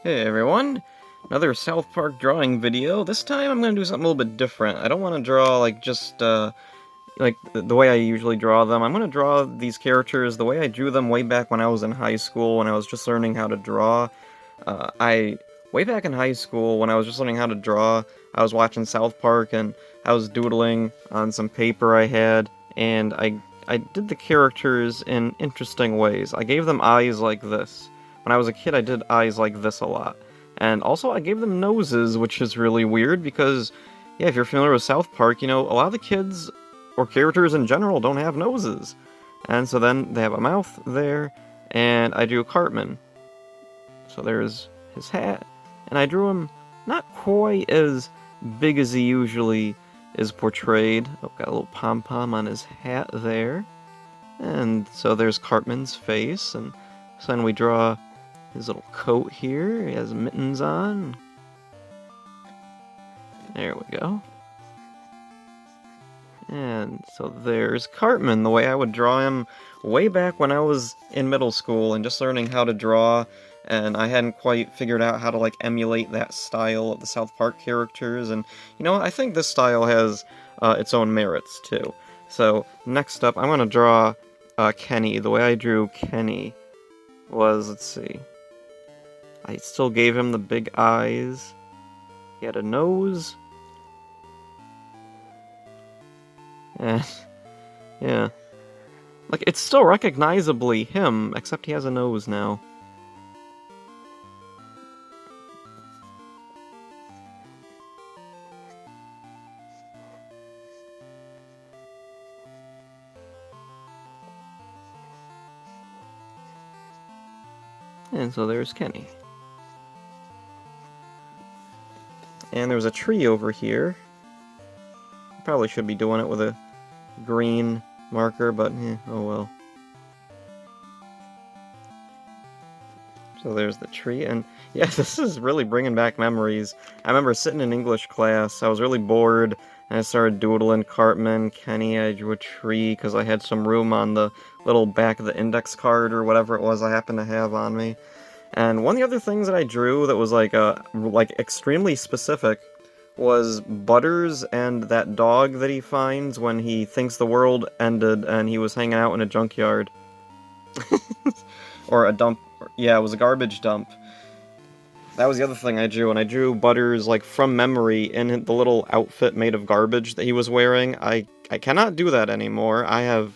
Hey everyone, another South Park drawing video. This time I'm gonna do something a little bit different. I don't want to draw like just like the way I usually draw them. I'm gonna draw these characters the way I drew them way back when I was in high school when I was just learning how to draw. I way back in high school when I was just learning how to draw, I was watching South Park and I was doodling on some paper I had, and I did the characters in interesting ways. I gave them eyes like this. When I was a kid, I did eyes like this a lot. And also, I gave them noses, which is really weird because, yeah, if you're familiar with South Park, you know, a lot of the kids, or characters in general, don't have noses. And so then they have a mouth there, and I drew Cartman. So there's his hat, and I drew him not quite as big as he usually is portrayed. Oh, got a little pom-pom on his hat there. And so there's Cartman's face, and so then we draw his little coat here. He has mittens on. There we go. And so there's Cartman, the way I would draw him way back when I was in middle school and just learning how to draw, and I hadn't quite figured out how to like emulate that style of the South Park characters, and you know what, I think this style has its own merits too. So next up, I'm gonna draw Kenny. The way I drew Kenny was, let's see, I still gave him the big eyes. He had a nose. And, yeah. Like, it's still recognizably him, except he has a nose now. And so there's Kenny. And there's a tree over here. Probably should be doing it with a green marker, but oh well. So there's the tree, and yeah, this is really bringing back memories. I remember sitting in English class, I was really bored, and I started doodling Cartman, Kenny. I drew a tree because I had some room on the little back of the index card or whatever it was I happened to have on me. And one of the other things that I drew that was like extremely specific was Butters and that dog that he finds when he thinks the world ended and he was hanging out in a junkyard. Or a dump. Yeah, it was a garbage dump. That was the other thing I drew, and I drew Butters, like, from memory in the little outfit made of garbage that he was wearing. I cannot do that anymore. I have...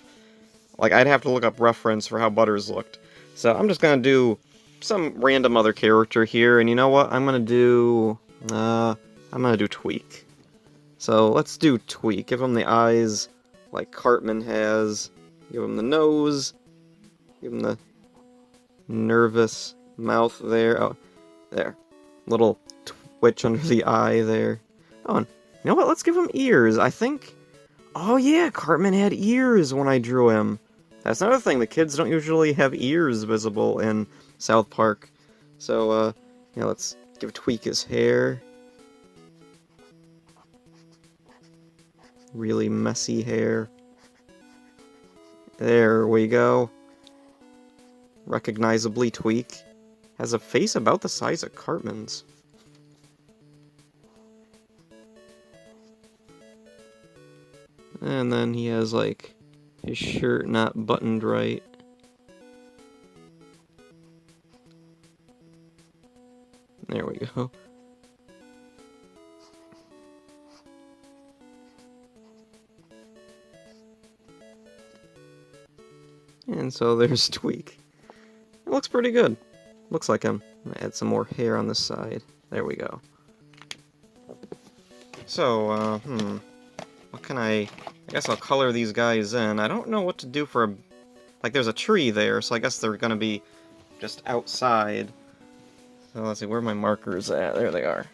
Like, I'd have to look up reference for how Butters looked. So I'm just gonna do some random other character here, and you know what? I'm gonna do Tweak. So let's do Tweak. Give him the eyes like Cartman has. Give him the nose. Give him the nervous mouth there. Oh, there. Little twitch under the eye there. Oh, and you know what? Let's give him ears. I think... Oh yeah, Cartman had ears when I drew him. That's another thing. The kids don't usually have ears visible in South Park. So, yeah, let's give Tweak his hair. Really messy hair. There we go. Recognizably Tweak. Has a face about the size of Cartman's. And then he has, like, his shirt not buttoned right. There we go. And so there's Tweak. It looks pretty good. Looks like him. Add some more hair on this side. There we go. So, what can I guess I'll color these guys in. I don't know what to do for a... Like, there's a tree there, so I guess they're gonna be just outside. So let's see, where are my markers at? There they are.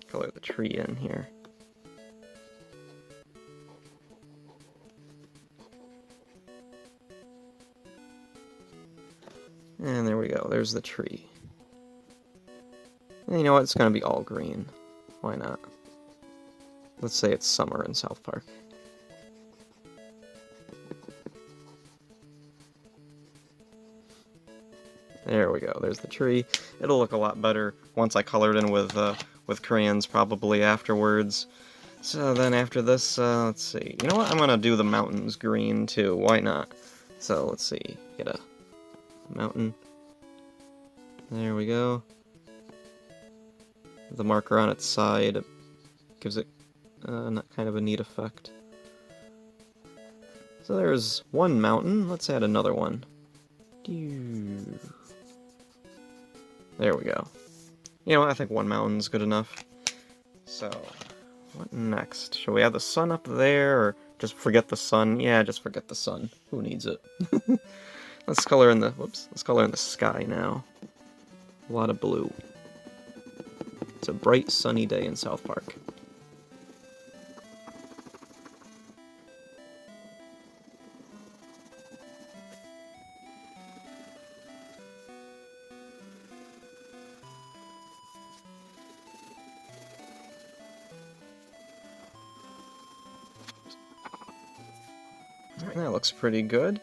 Color the tree in here. And there we go, there's the tree. And you know what, it's gonna be all green. Why not? Let's say it's summer in South Park. There we go, there's the tree. It'll look a lot better once I color it in with crayons, probably afterwards. So then after this, let's see. You know what? I'm gonna do the mountains green too. Why not? So let's see. Get a mountain. There we go. The marker on its side gives it kind of a neat effect. So there's one mountain. Let's add another one. There we go. You know what? I think one mountain's good enough. So, what next? Shall we have the sun up there, or just forget the sun? Yeah, just forget the sun. Who needs it? Let's color in the, whoops, let's color in the sky now. A lot of blue. It's a bright, sunny day in South Park. Alright, that looks pretty good.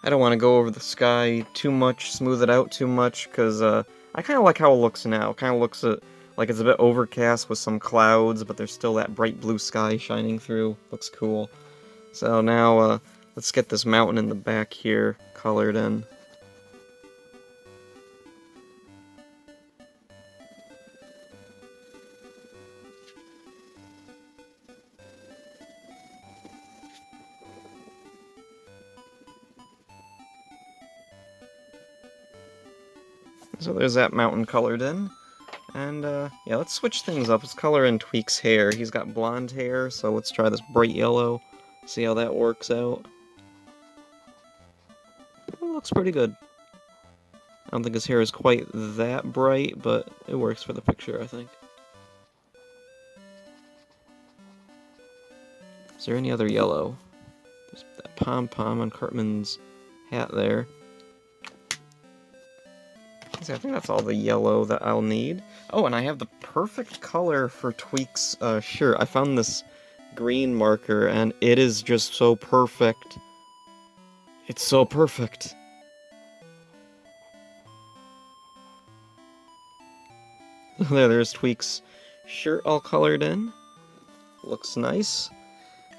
I don't want to go over the sky too much, smooth it out too much, because I kind of like how it looks now. It kind of looks like it's a bit overcast with some clouds, but there's still that bright blue sky shining through. Looks cool. So now, let's get this mountain in the back here colored in. So there's that mountain colored in. And, yeah, let's switch things up. Let's color in Tweek's hair. He's got blonde hair, so let's try this bright yellow. See how that works out. It looks pretty good. I don't think his hair is quite that bright, but it works for the picture, I think. Is there any other yellow? There's that pom-pom on Cartman's hat there. I think that's all the yellow that I'll need. Oh, and I have the perfect color for Tweek's shirt. I found this green marker, and it is just so perfect. It's so perfect. There's Tweek's shirt all colored in. Looks nice.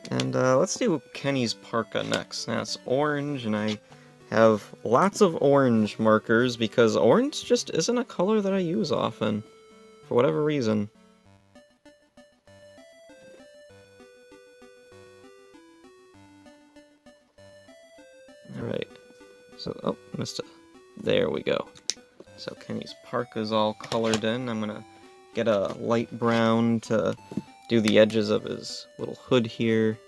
And let's do Kenny's parka next. Now it's orange, and I have lots of orange markers because orange just isn't a color that I use often, for whatever reason. Alright, so, oh, missed it. There we go. So Kenny's parka's all colored in. I'm gonna get a light brown to do the edges of his little hood here.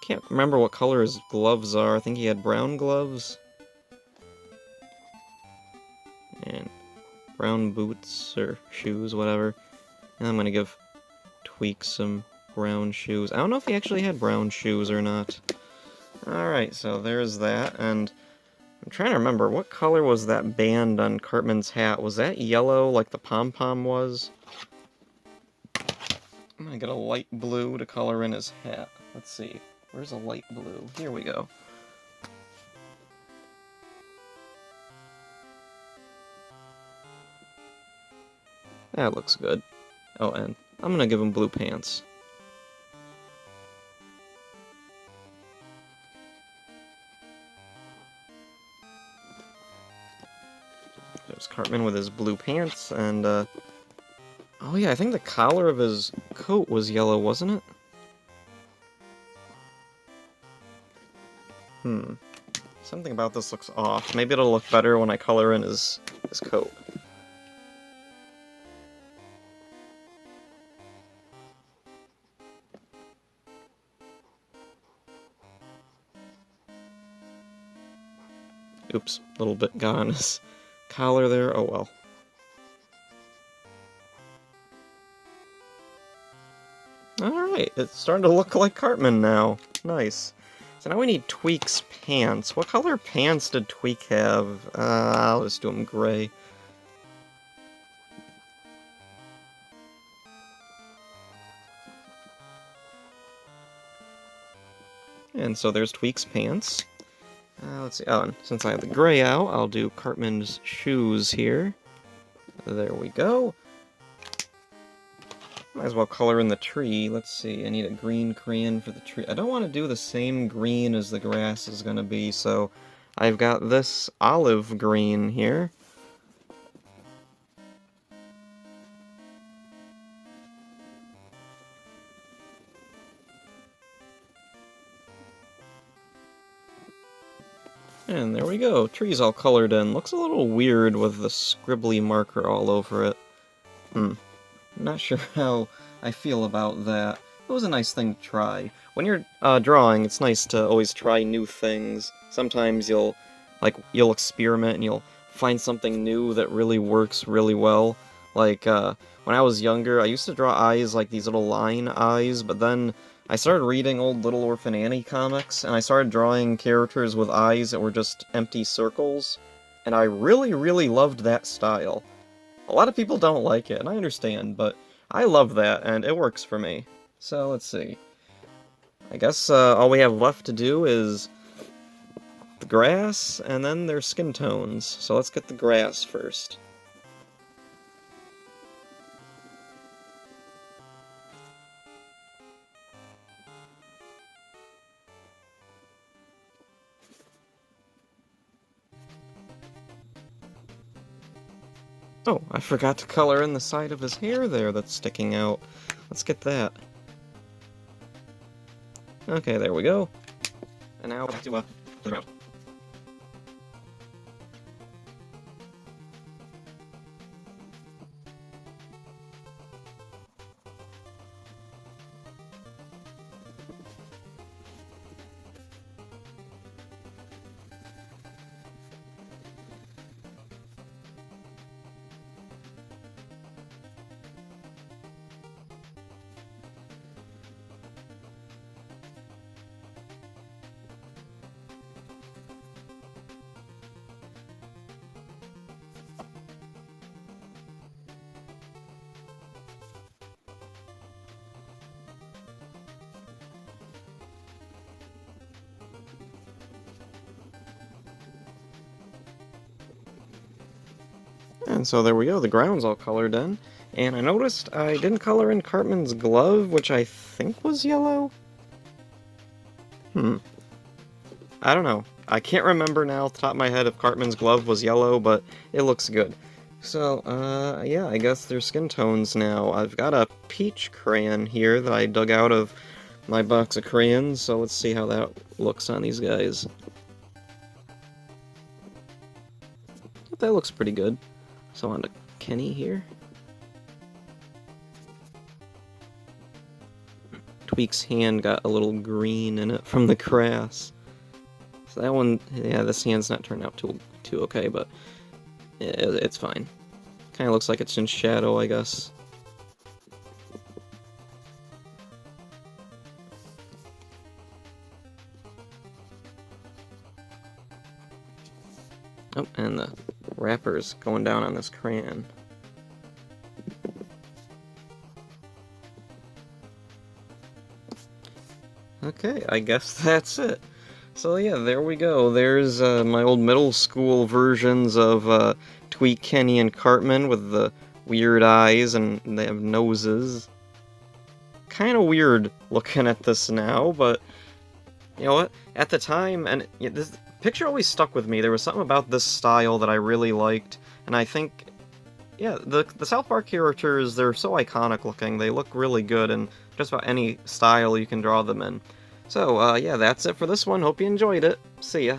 Can't remember what color his gloves are. I think he had brown gloves. And brown boots or shoes, whatever. And I'm gonna give Tweek some brown shoes. I don't know if he actually had brown shoes or not. Alright, so there's that, and I'm trying to remember, what color was that band on Cartman's hat? Was that yellow like the pom-pom was? I'm gonna get a light blue to color in his hat. Let's see. Where's a light blue? Here we go. That looks good. Oh, and I'm gonna give him blue pants. There's Cartman with his blue pants, and, oh yeah, I think the collar of his coat was yellow, wasn't it? Something about this looks off. Maybe it'll look better when I color in his coat. Oops, a little bit got on his collar there. Oh well. Alright, it's starting to look like Cartman now. Nice. So now we need Tweek's pants. What color pants did Tweek have? I'll just do them gray. And so there's Tweek's pants. Let's see. Oh, and since I have the gray out, I'll do Cartman's shoes here. There we go. Might as well color in the tree. Let's see, I need a green crayon for the tree. I don't want to do the same green as the grass is going to be, so I've got this olive green here. And there we go, tree's all colored in. Looks a little weird with the scribbly marker all over it. I'm not sure how I feel about that. It was a nice thing to try. When you're drawing, it's nice to always try new things. Sometimes you'll experiment and you'll find something new that really works really well. Like, when I was younger, I used to draw eyes like these little line eyes, but then I started reading old Little Orphan Annie comics, and I started drawing characters with eyes that were just empty circles, and I really, really loved that style. A lot of people don't like it, and I understand, but I love that, and it works for me. So, let's see. I guess all we have left to do is the grass, and then their skin tones. So let's get the grass first. Oh, I forgot to color in the side of his hair there that's sticking out. Let's get that. Okay, there we go. And now back to the ground. And so there we go, the ground's all colored in. And I noticed I didn't color in Cartman's glove, which I think was yellow? I don't know. I can't remember now off the top of my head if Cartman's glove was yellow, but it looks good. So, yeah, I guess they're skin tones now. I've got a peach crayon here that I dug out of my box of crayons, so let's see how that looks on these guys. That looks pretty good. So on to Kenny here. Tweak's hand got a little green in it from the grass. So that one, yeah, this hand's not turned out too okay, but it's fine. Kind of looks like it's in shadow, I guess. Oh, and the wrapper's going down on this crayon. Okay, I guess that's it. So yeah, there we go. There's my old middle school versions of Tweak, Kenny, and Cartman with the weird eyes, and they have noses. Kind of weird looking at this now, but you know what? At the time, and this picture always stuck with me. There was something about this style that I really liked, and I think, yeah, the South Park characters, they're so iconic looking. They look really good in just about any style you can draw them in. So, yeah, that's it for this one. Hope you enjoyed it. See ya.